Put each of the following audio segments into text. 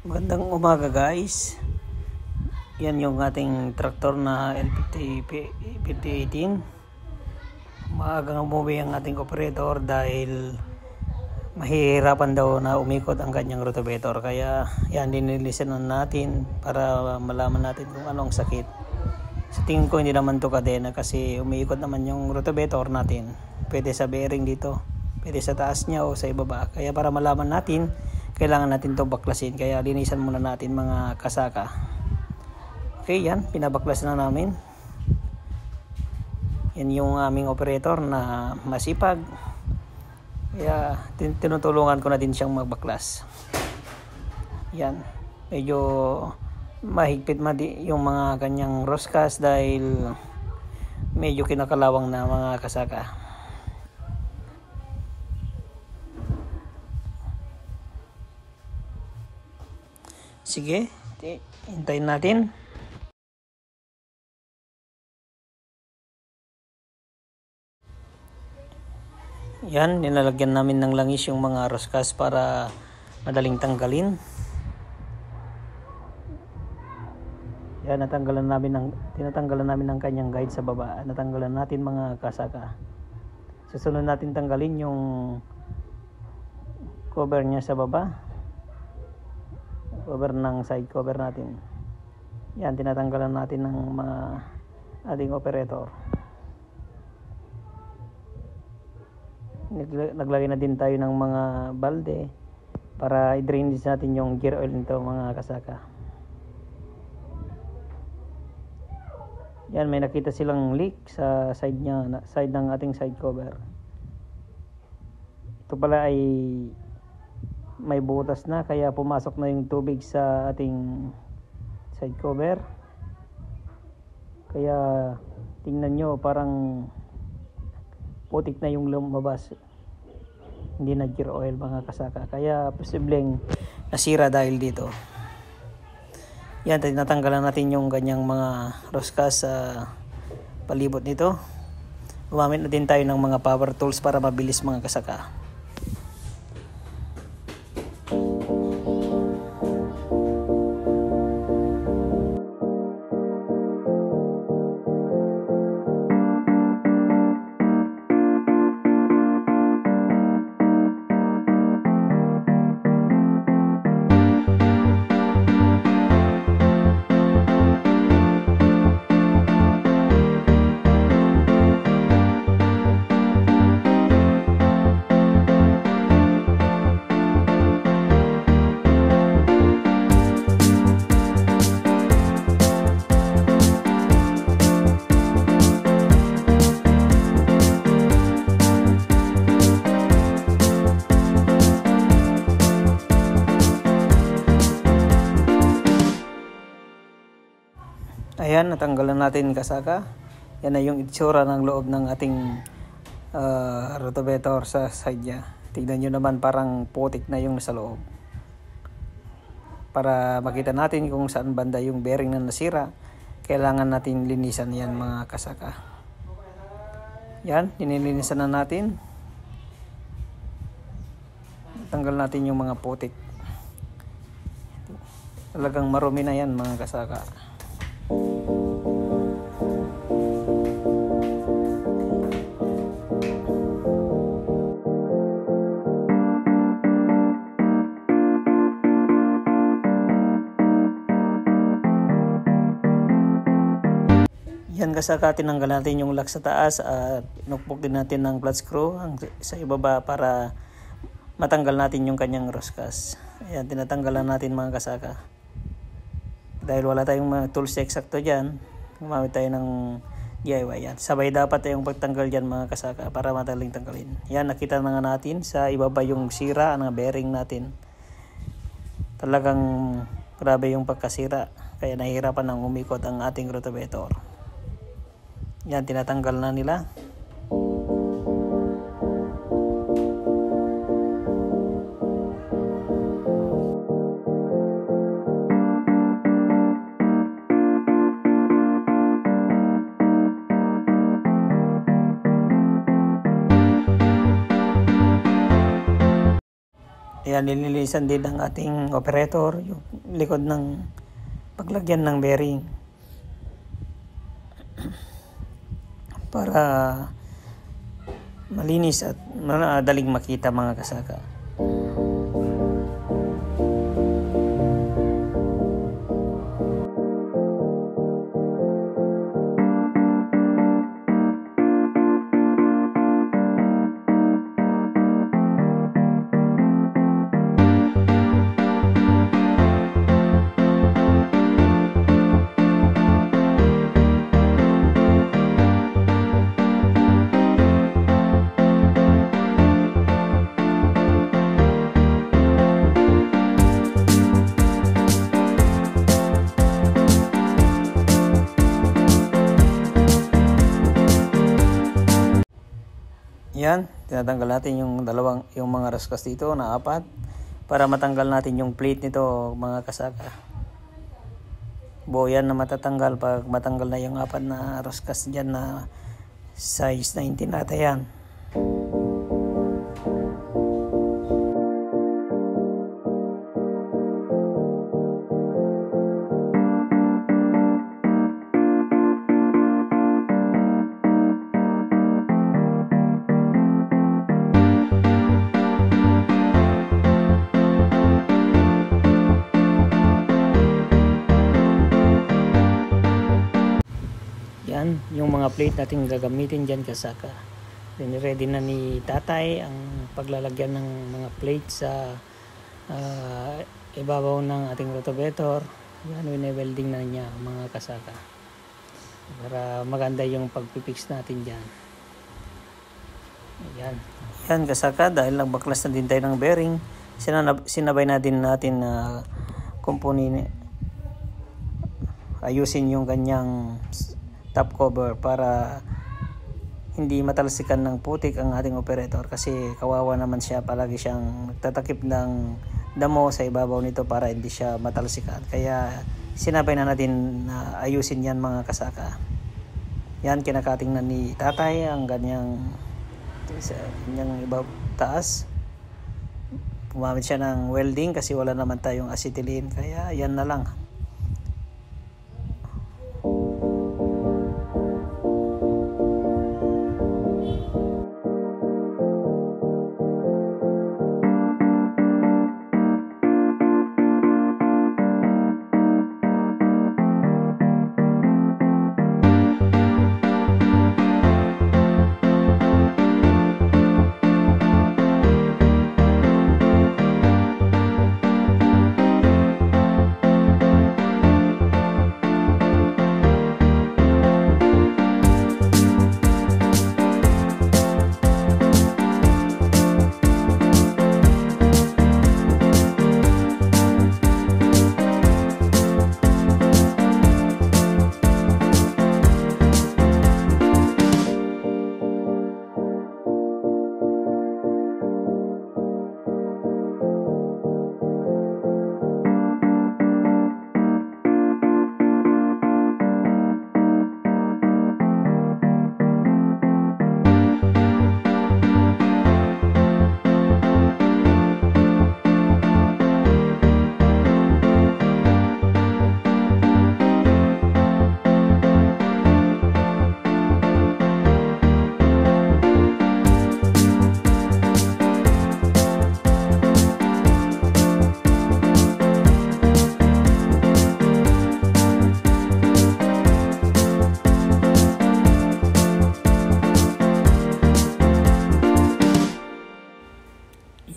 Magandang umaga guys. Yan yung ating traktor na LPT18. Maagang umuwi ang ating operator dahil mahihirapan daw na umikot ang kanyang rotovator. Kaya yan, dinilisanan natin para malaman natin kung anong sakit. Sa tingin ko hindi naman to kadena kasi umiikot naman yung rotovator natin. Pwede sa bearing dito, pwede sa taas niya o sa ibaba. Kaya para malaman natin, kailangan natin to baklasin. Kaya linisan muna natin mga kasaka. Okay, yan, pinabaklas na namin. Yan yung aming operator na masipag. Kaya tinutulungan ko na din siyang magbaklas. Yan, medyo mahigpit yung mga kanyang roskas dahil medyo kinakalawang na mga kasaka. Sige, hintayin natin. Yan, nilalagyan namin ng langis yung mga roskas para madaling tanggalin. Yan, tinatanggalan namin ng kanyang guide sa baba. Natanggalan natin mga kasaka. Susunod natin tanggalin yung cover niya sa baba. Cover ng side cover natin. Yan, tinatanggalan natin ng mga ating operator. Naglagay na din tayo ng mga balde para i-drain natin yung gear oil nito mga kasaka. Yan, may nakita silang leak sa side ng ating side cover. Ito pala ay may butas na kaya pumasok na yung tubig sa ating side cover. Kaya tingnan nyo, parang putik na yung lumabas. Hindi na gear oil mga kasaka. Kaya posibleng nasira dahil dito. Yan, tinatanggalan natin yung ganyang mga roskas sa palibot nito. Gumamit na din tayo ng mga power tools para mabilis mga kasaka. Ayan, natanggalan natin kasaka. Yan na yung itsura ng loob ng ating rotovator sa side niya. Tignan nyo naman, parang putik na yung nasa loob. Para makita natin kung saan banda yung bearing na nasira, kailangan natin linisan yan mga kasaka. Yan, nilinisan na natin. Tanggal natin yung mga putik. Talagang marumi na yan mga kasaka. Yan kasaka, tinanggal natin yung lock sa taas at inukpok din natin ng flat screw sa ibaba para matanggal natin yung kanyang roskas. Ayan, tinatanggalan natin mga kasaka. Dahil wala tayong tools na eksakto dyan, gumamit tayo ng DIY. Yan, sabay dapat yung pagtanggal dyan mga kasaka para madaling tanggalin. Yan, nakita na nga natin sa ibaba yung sira ng bearing natin. Talagang grabe yung pagkasira, kaya nahihirapan ng umikot ang ating rotovator. Yan, tinatanggal na nila. Ayan, nililisan din ng ating operator yung likod ng paglagyan ng bearing para malinis at madaling makita mga kasaka. Yan, tinatanggal natin yung mga raskas dito na 4 para matanggal natin yung plate nito mga kasaka. Buo yan na matatanggal pag matanggal na yung 4 na raskas dyan na size 19 nata yan. Yung mga plate natin gagamitin dyan kasaka. Then ready na ni tatay ang paglalagyan ng mga plate sa ibabaw ng ating rotavator. Yan, wine-welding na niya mga kasaka para maganda yung pagpipix natin dyan. Yan kasaka, dahil nagbaklas na din tayo ng bearing, sinabay na din natin na kumpuni ayusin yung kanyang top cover para hindi matalsikan ng putik ang ating operator, kasi kawawa naman siya, palagi siyang nagtatakip ng damo sa ibabaw nito para hindi siya matalsikan. Kaya sinabay na natin na ayusin yan mga kasaka. Yan, kinakating na ni tatay ang kanyang ibabaw taas. Pumamit siya ng welding kasi wala naman tayong acetylene, kaya yan na lang.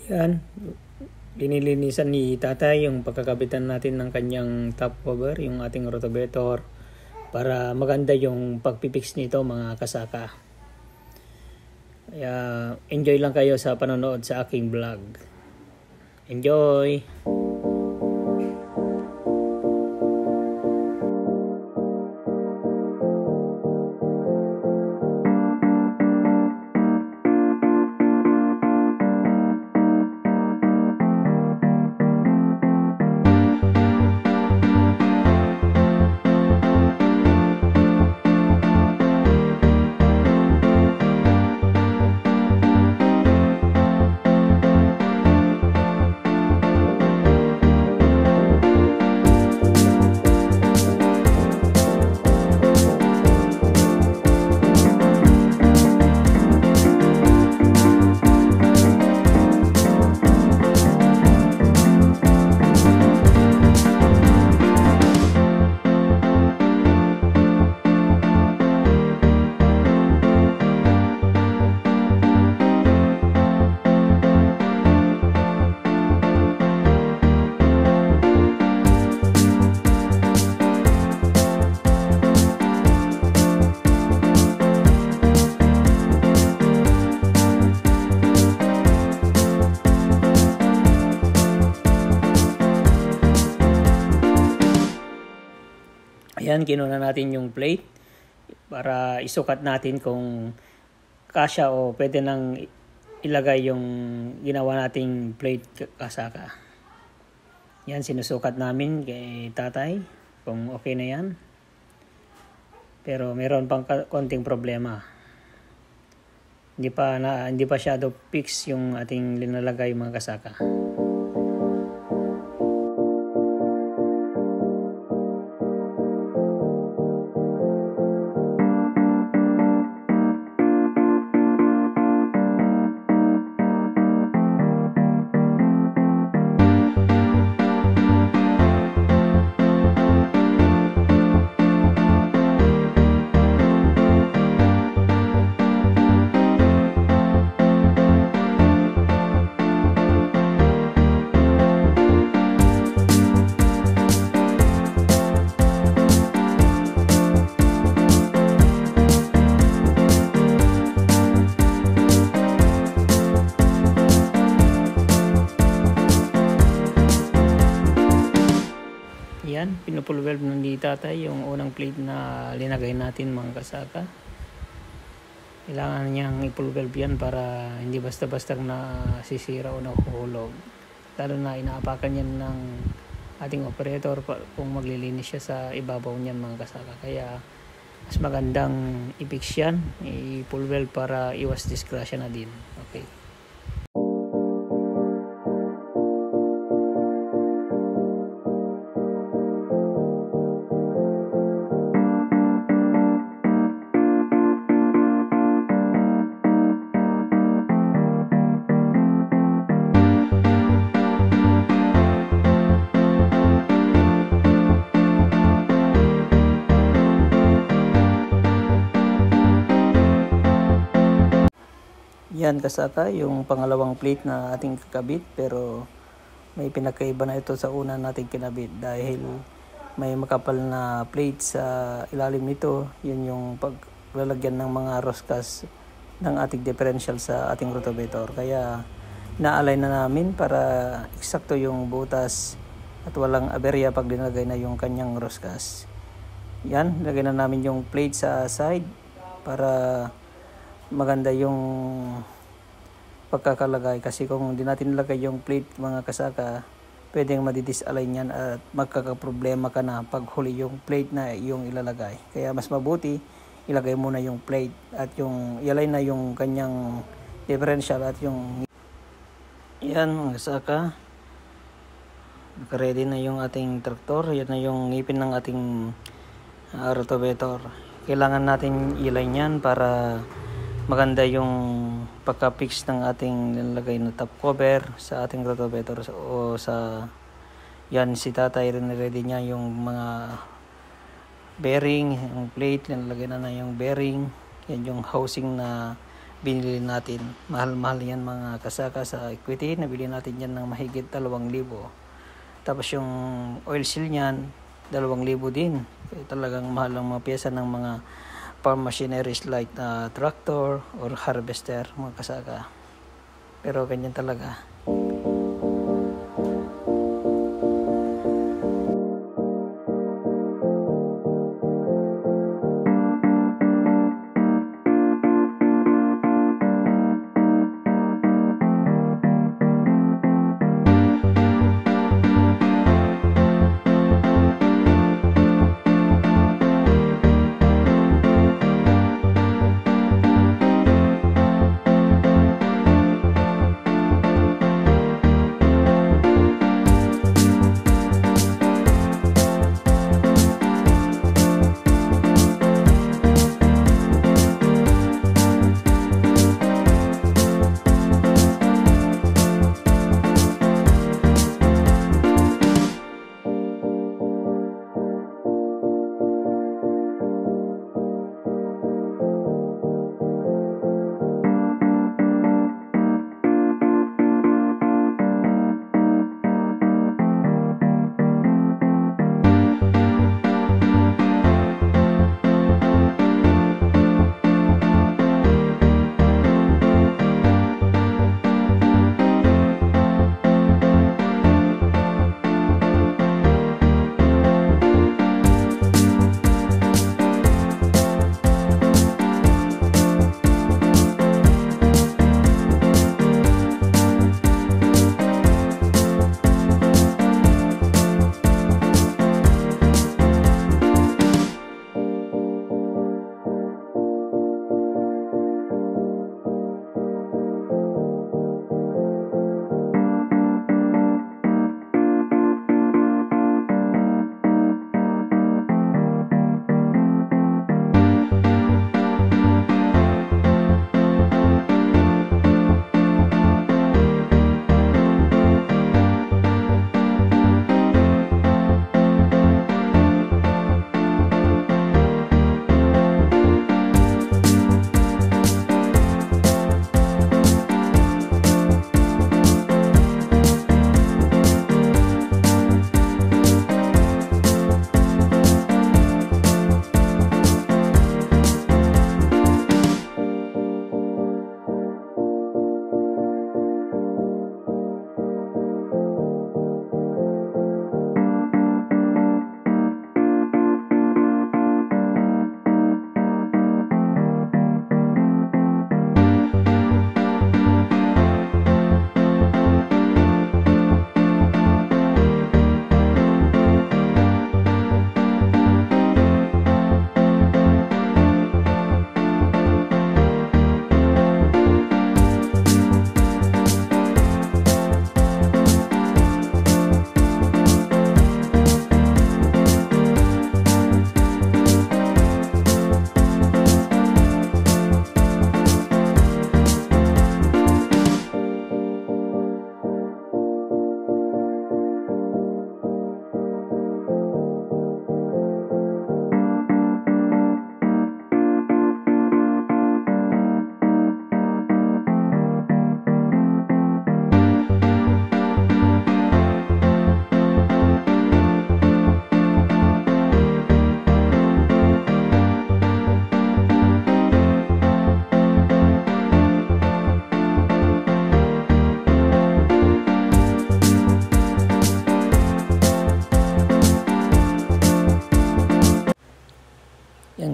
Yan, linilinisan ni tatay yung pagkakabitan natin ng kanyang top cover, yung ating rotavator, para maganda yung pagpipix nito mga kasaka. Kaya enjoy lang kayo sa panonood sa aking vlog. Enjoy! Ayan, kinuna natin yung plate para isukat natin kung kasya o pwede nang ilagay yung ginawa nating plate kasaka. Yan, sinusukat namin kay tatay kung okay na yan. Pero meron pang konting problema. Hindi pa shadow fix yung ating linalagay mga kasaka. Yan, pinupulwelve ng tatay yung unang plate na linagay natin mga kasaka. Kailangan niyang ipulwelve yan para hindi basta-basta nasisira o nahuhulog. Lalo na inaapakan yan ng ating operator kung maglilinis siya sa ibabaw niyan mga kasaka. Kaya mas magandang i-fix yan, ipulwelve para iwas disgrasya na din. Okay. Yan kasaka, yung pangalawang plate na ating kakabit, pero may pinakaiba na ito sa una nating kinabit dahil may makapal na plate sa ilalim nito. Yun yung paglalagyan ng mga roscas ng ating differential sa ating rotovator. Kaya na-align na namin para eksakto yung butas at walang aberya pag dinagay na yung kanyang roscas. Yan, lagay na namin yung plate sa side para maganda yung pagkakalagay, kasi kung hindi natin nilagay yung plate mga kasaka, pwedeng madidisalign yan at magkakaproblema ka na pag huli yung plate na yung ilalagay. Kaya mas mabuti ilagay muna yung plate at yung i-align na yung kanyang differential at yung yan mga kasaka. Naka-ready na yung ating traktor. Yan na yung ngipin ng ating rotovator. Kailangan natin i-align yan para maganda yung pagka-fix ng ating nilalagay na top cover sa ating rotovator o sa yan. Si tatay rin ready niya yung mga bearing, yung plate, nilalagay na yung bearing. Yan yung housing na binili natin. Mahal-mahal yan mga kasaka sa equity. Nabili natin yan ng mahigit 2,000. Tapos yung oil seal niyan 2,000 din. Kaya talagang mahal ang mga pyesa ng mga farm machineries like tractor or harvester mga kasaka. Pero ganyan talaga.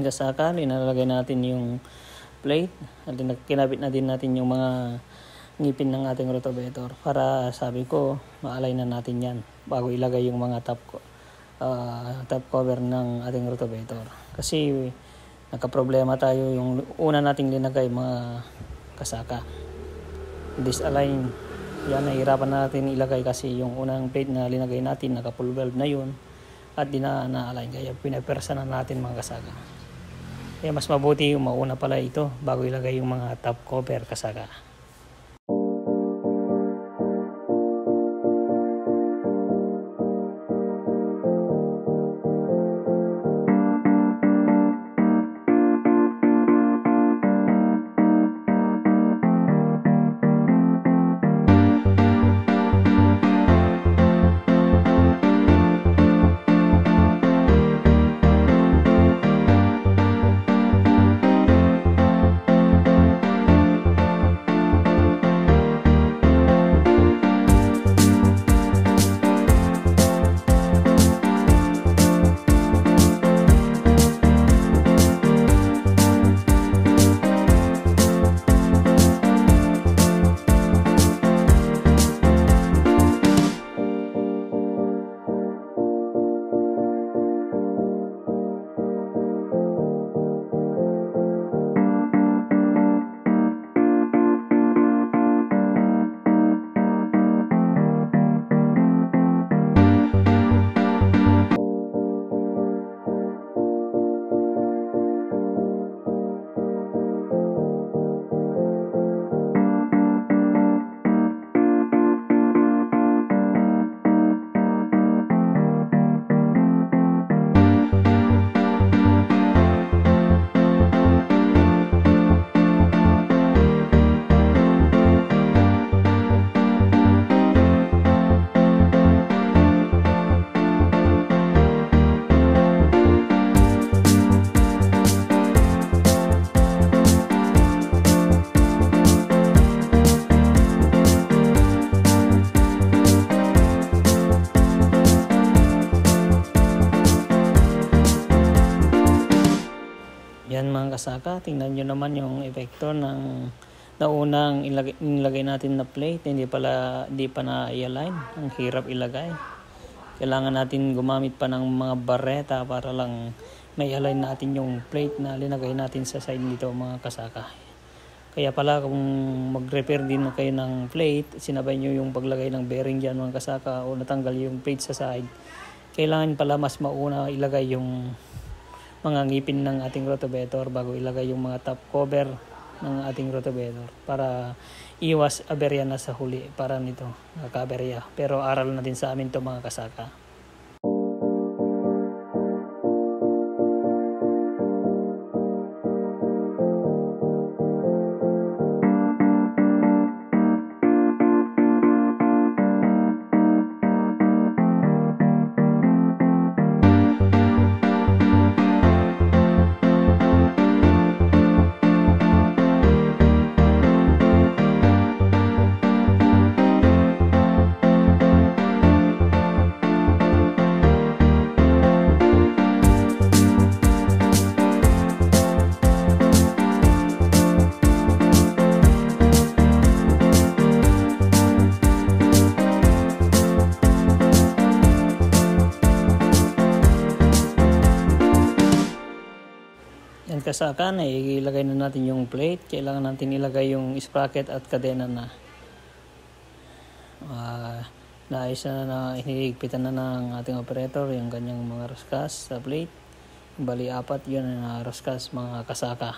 Yan kasaka, linalagay natin yung plate at kinabit na din natin yung mga ngipin ng ating rotavator para sabi ko maalay na natin yan bago ilagay yung mga top cover ng ating rotavator. Kasi nagka-problema tayo yung una nating linagay mga kasaka. Disalign. Yan, nahihirapan na natin ilagay kasi yung unang plate na linagay natin naka-full valve na yun at di na-align. Kaya pinapersa na natin mga kasaka. Kaya mas mabuti yung mauna pala ito bago ilagay yung mga top cover kasaka. Yan mga kasaka, tingnan nyo naman yung epekto ng naunang ilagay natin na plate. Hindi pa na i-align. Ang hirap ilagay. Kailangan natin gumamit pa ng mga bareta para lang may align natin yung plate na linagay natin sa side nito mga kasaka. Kaya pala kung mag-repair din kayo ng plate, sinabay nyo yung paglagay ng bearing dyan mga kasaka o natanggal yung plate sa side, kailangan pala mas mauna ilagay yung mga ngipin ng ating rotavator bago ilagay yung mga top cover ng ating rotavator para iwas aberya na sa huli para nito nakaka-aberya. Pero aral na din sa amin to mga kasaka. Yan kasaka, ilagay na natin yung plate. Kailangan natin ilagay yung sprocket at kadena na. Naayos na hinihigpitan na ng ating operator yung kanyang mga roskas sa plate. Bali 4 yun na roskas mga kasaka.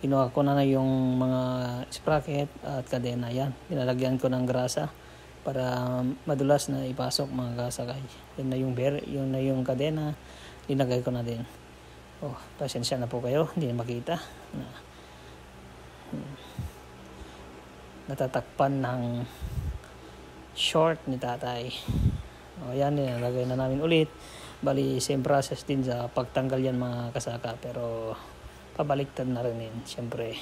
Kinuha ko na yung mga sprocket at kadena. Yan, nilalagyan ko ng grasa para madulas na ipasok mga kasakay. Yun na yung kadena, linagay ko na din. Oh, pasensya na po kayo, hindi na makita. Natatakpan ng short ni tatay. O yan, nilagay na namin ulit. Bali, same process din sa pagtanggal yan mga kasaka. Pero pabaliktad na rin yun, syempre.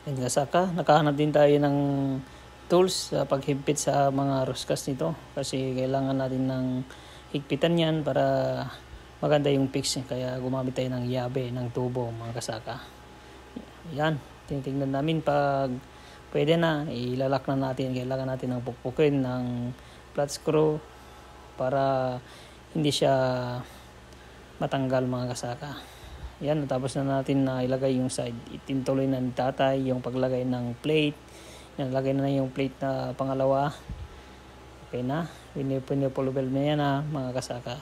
Yan gasaka. Nakahanap din tayo ng tools sa paghigpit sa mga roskas nito kasi kailangan natin ng higpitan yan para maganda yung fix, kaya gumamit tayo ng yabe ng tubo mga kasaka. Yan, tinitingnan namin pag pwede na, ilalak na natin. Kailangan natin ng pukpukin ng flat screw para hindi siya matanggal mga kasaka. Yan, tapos na natin na ilagay yung side. Itintuloy na ni tatay yung paglagay ng plate. Nalagay na yung plate na pangalawa. Okay na. Pinipulubel na yan mga kasaka.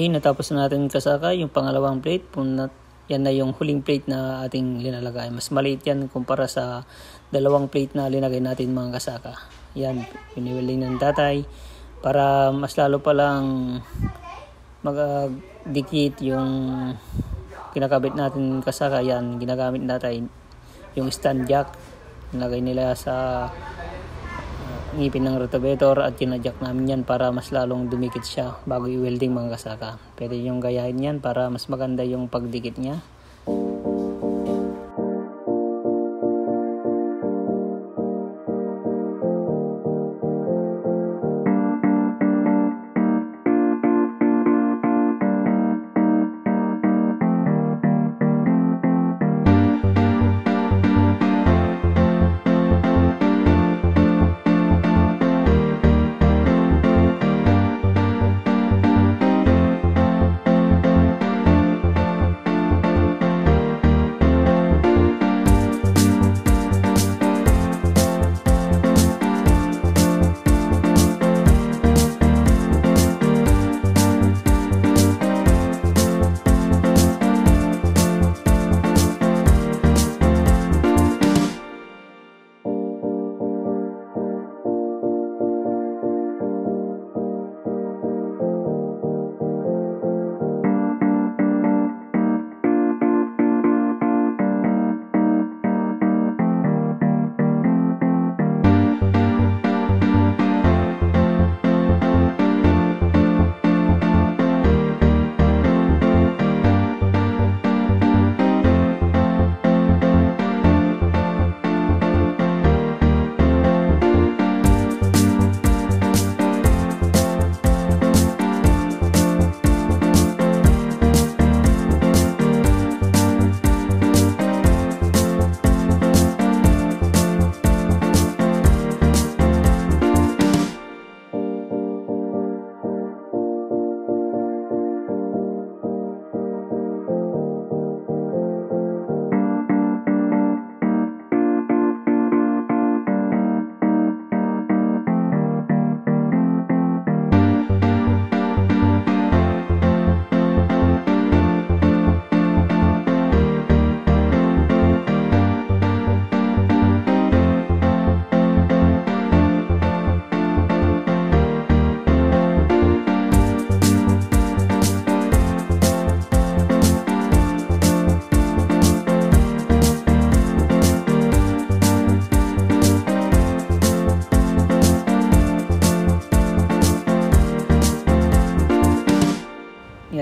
Okay, natapos na natin kasaka yung pangalawang plate. Yan na yung huling plate na ating linalagay. Mas maliit yan kumpara sa dalawang plate na linagay natin mga kasaka. Yan, piniwiling ng tatay para mas lalo pa lang magdikit yung kinakabit natin kasaka. Yan, ginagamit natin yung stand jack. Nilagay nila sa ngipin ng rotovator at kinadyak namin yan para mas lalong dumikit siya bago i-welding mga kasaka. Pwede yung gayahin yan para mas maganda yung pagdikit niya.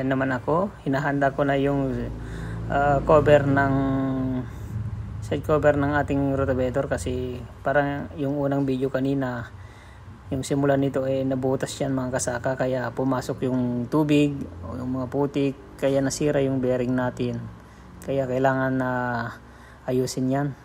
rin naman ako. Hinahanda ko na yung side cover ng ating rotavator kasi parang yung unang video kanina, yung simula nito nabutas yan mga kasaka, kaya pumasok yung tubig o yung mga putik, kaya nasira yung bearing natin, kaya kailangan na ayusin yan.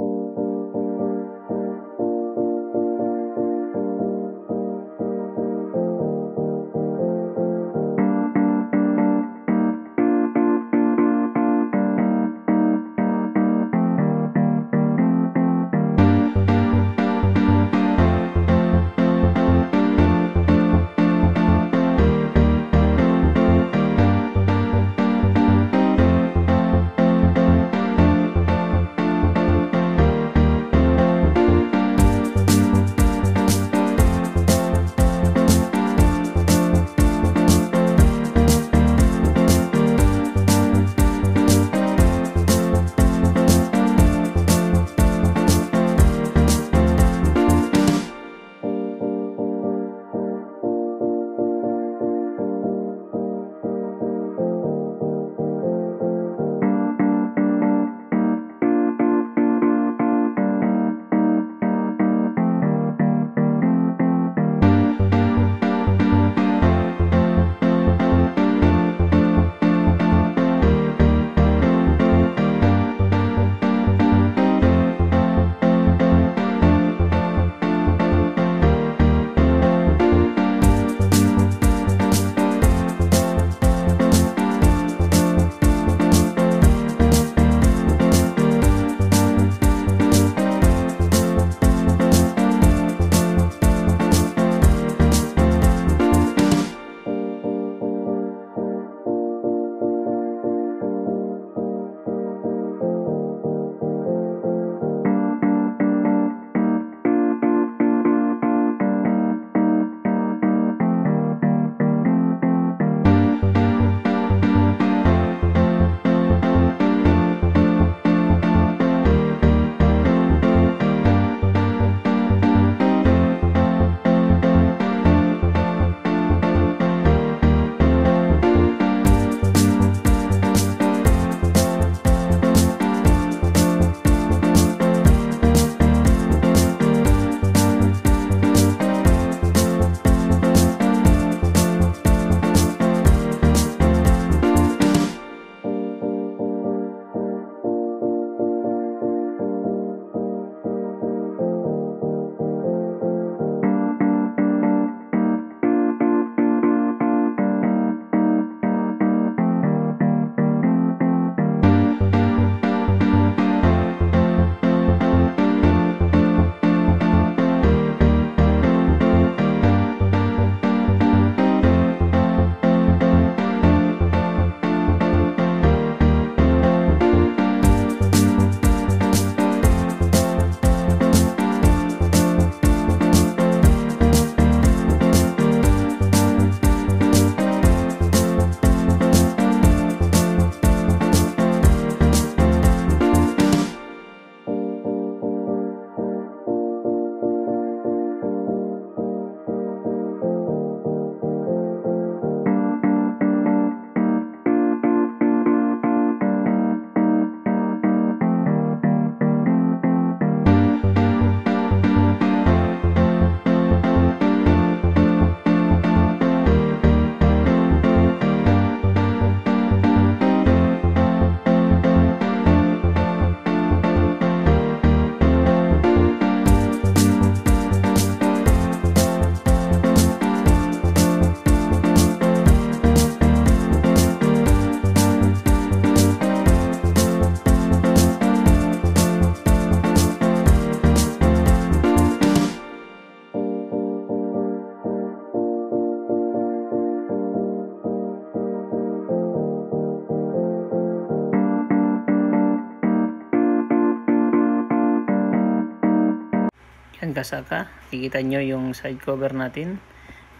Yan kasaka, kikita nyo yung side cover natin,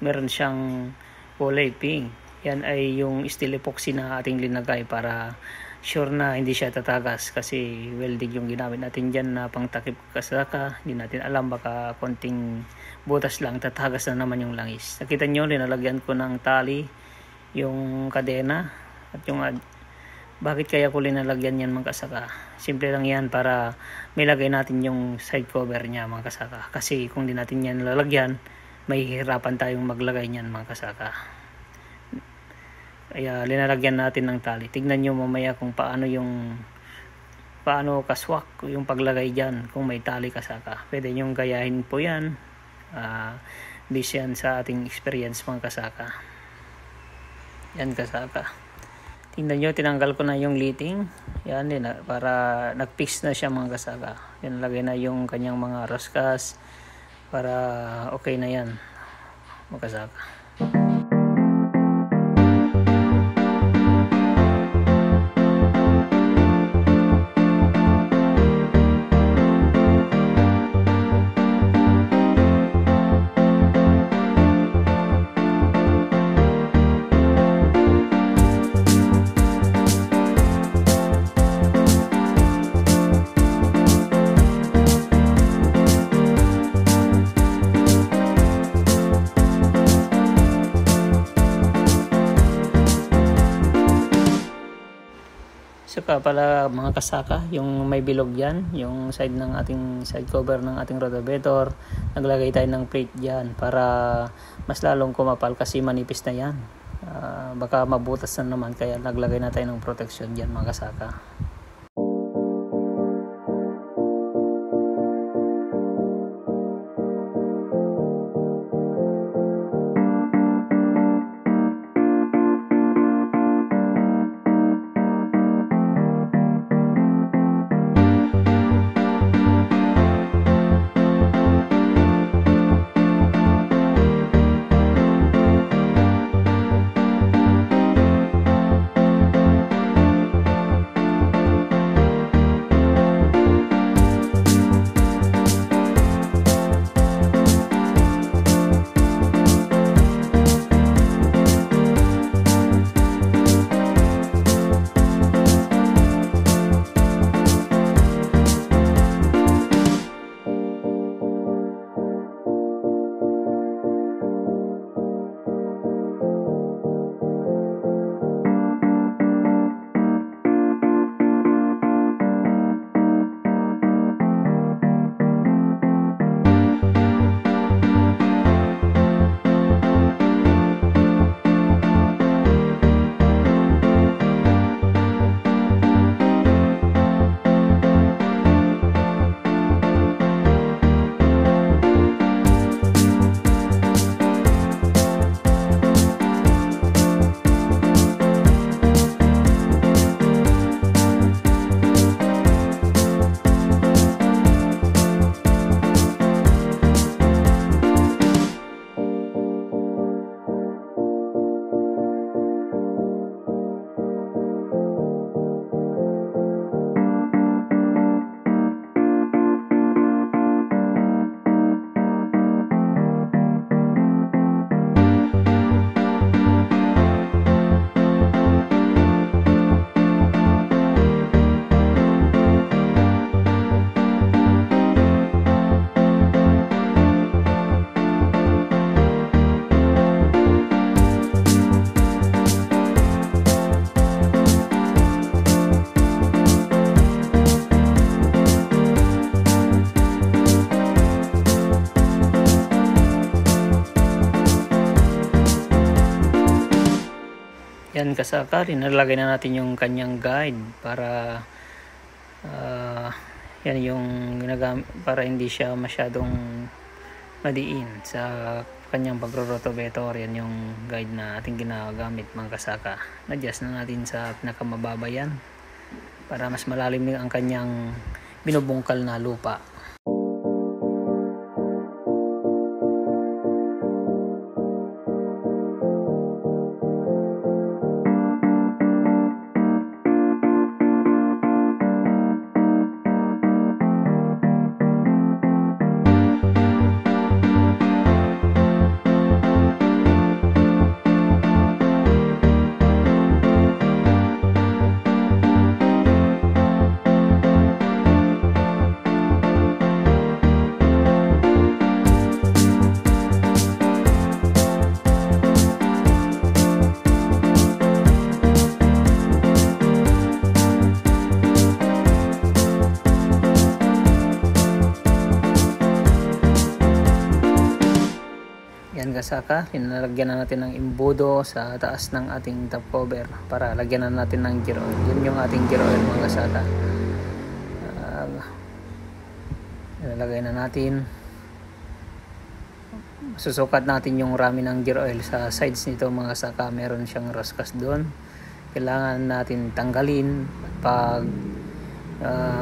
meron siyang kulay pink. Yan ay yung steel epoxy na ating linagay para sure na hindi siya tatagas, kasi welding yung ginamit natin dyan na pang takip kasaka. Hindi natin alam, baka konting butas lang, tatagas na naman yung langis. Nakita nyo, linalagyan ko ng tali yung kadena At bakit kaya ko linalagyan yan mga kasaka? Simple lang yan para may lagay natin yung side cover niya mga kasaka. Kasi kung di natin yan lalagyan, may hirapan tayong maglagay niyan mga kasaka. Kaya linalagyan natin ng tali. Tignan nyo mamaya kung paano kaswak yung paglagay dyan kung may tali kasaka. Pwede nyo gayahin po yan. Based yan sa ating experience mga kasaka. Yan kasaka. Tingnan nyo, tinanggal ko na yung liting. Yan din, para nag-fix na siya mga kasaka. Yan, lagay na yung kanyang mga roskas para okay na yan mga kasaka. Saka pala mga kasaka, yung may bilog yan, yung side ng ating side cover ng ating rotavator, naglagay tayo ng plate dyan para mas lalong kumapal kasi manipis na yan. Baka mabutas na naman, kaya naglagay na tayo ng protection dyan mga kasaka. Yan kasaka, nalagay na natin yung kanyang guide para yan yung ginagamit para hindi siya masyadong madiin sa kanyang pagro-rotavator. Yan yung guide na ating ginagamit mga kasaka. Na-adjust na natin sa pinakamababa yan para mas malalim ang kanyang binubungkal na lupa. Ayan kasaka, linalagyan na natin ng imbudo sa taas ng ating top cover para lagyan na natin ng gear oil. Yun yung ating gear oil mga kasaka. Ilalagay na natin. Susukat natin yung rami ng gear oil sa sides nito mga kasaka. Meron siyang roscas doon. Kailangan natin tanggalin. Pag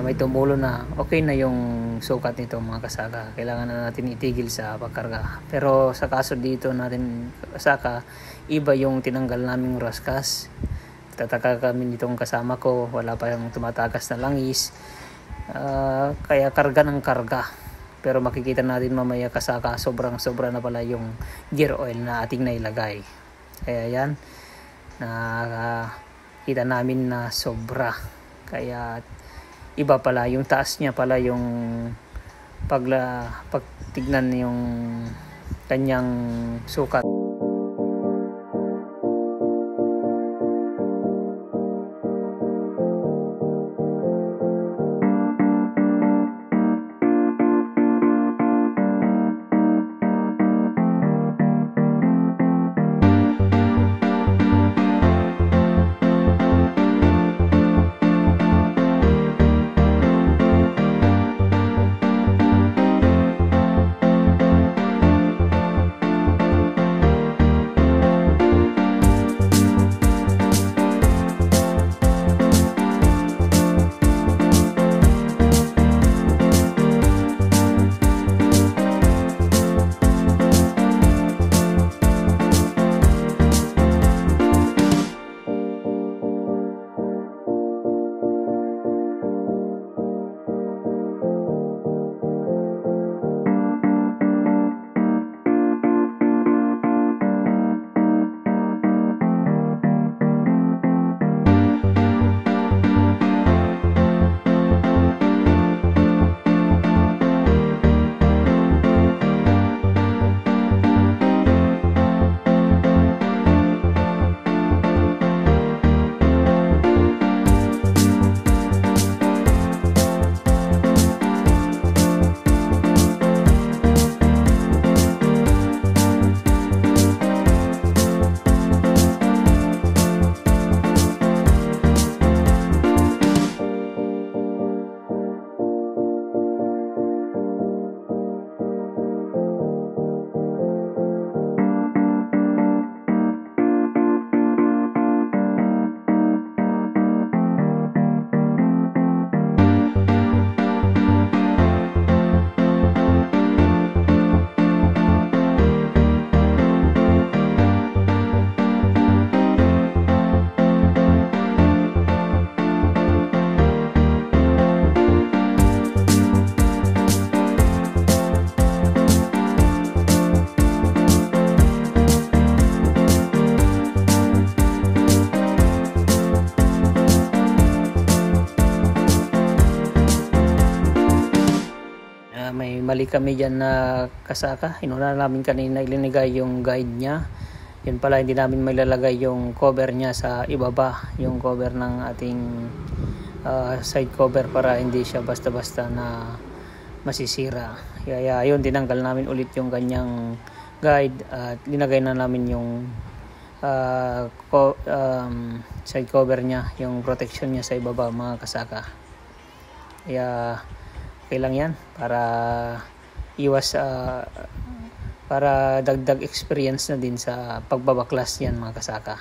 may tumulo na, okay na yung sukat nito mga kasaka. Kailangan na natin itigil sa pagkarga. Pero sa kaso dito natin kasaka, iba yung tinanggal naming roscas. Tataka kami nitong kasama ko, wala pa yung tumatagas na langis. Kaya karga ng karga. Pero makikita natin mamaya kasaka, sobrang sobra na pala yung gear oil na ating nailagay. Kaya yan, nakita namin na sobra. Kaya iba pala, yung taas niya pala yung pagtignan yung kanyang sukat. May mali kami dyan na kasaka. Inuna namin kanina ilinigay yung guide niya. Yun pala, hindi namin mailalagay yung cover niya sa ibaba, yung cover ng ating side cover, para hindi siya basta-basta na masisira. Kaya yun, tinanggal namin ulit yung kanyang guide at linagay na namin yung side cover niya, yung protection niya sa ibaba mga kasaka. Kaya okay lang yan para iwas para dagdag experience na din sa pagbabaklas yan mga kasaka.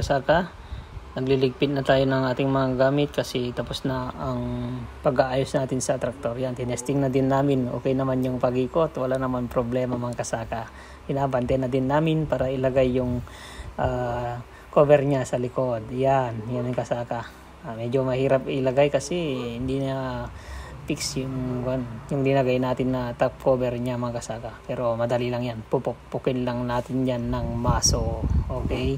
kasaka, nagliligpit na tayo ng ating mga gamit kasi tapos na ang pag-aayos natin sa traktor. Yan, tinesting na din namin. Okay naman yung pag-ikot, wala naman problema mga kasaka. Pinabante na din namin para ilagay yung cover niya sa likod. Yan yung kasaka. Medyo mahirap ilagay kasi hindi na fix yung nilagay natin na top cover niya mga kasaka. Pero madali lang yan. Pupukpukin lang natin yan ng maso. Okay?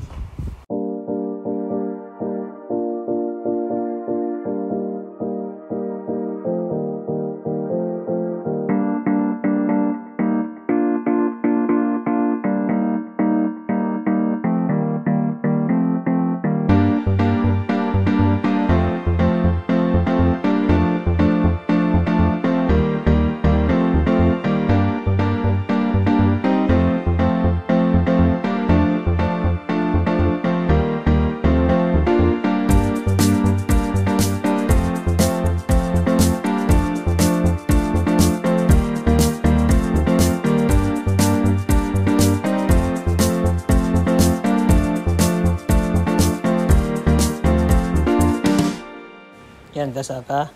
Yan kasaka,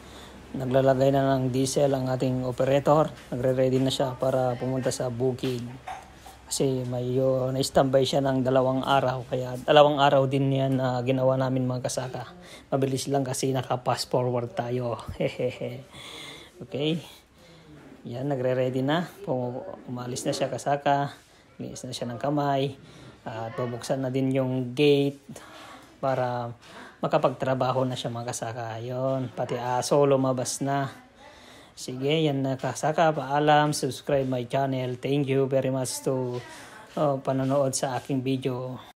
naglalagay na ng diesel ang ating operator. Nagre-ready na siya para pumunta sa bukid. Kasi may na-standby siya ng 2 araw. Kaya 2 araw din yan na ginawa namin mga kasaka. Mabilis lang kasi naka-fast forward tayo. Okay. Yan, nagre-ready na. Umalis na siya kasaka. Linis na siya ng kamay. At bubuksan na din yung gate para makapagtrabaho na siya mga kasaka. Yun, pati aso lumabas na. Sige, yan na kasaka. Paalam, subscribe my channel. Thank you very much to panonood sa aking video.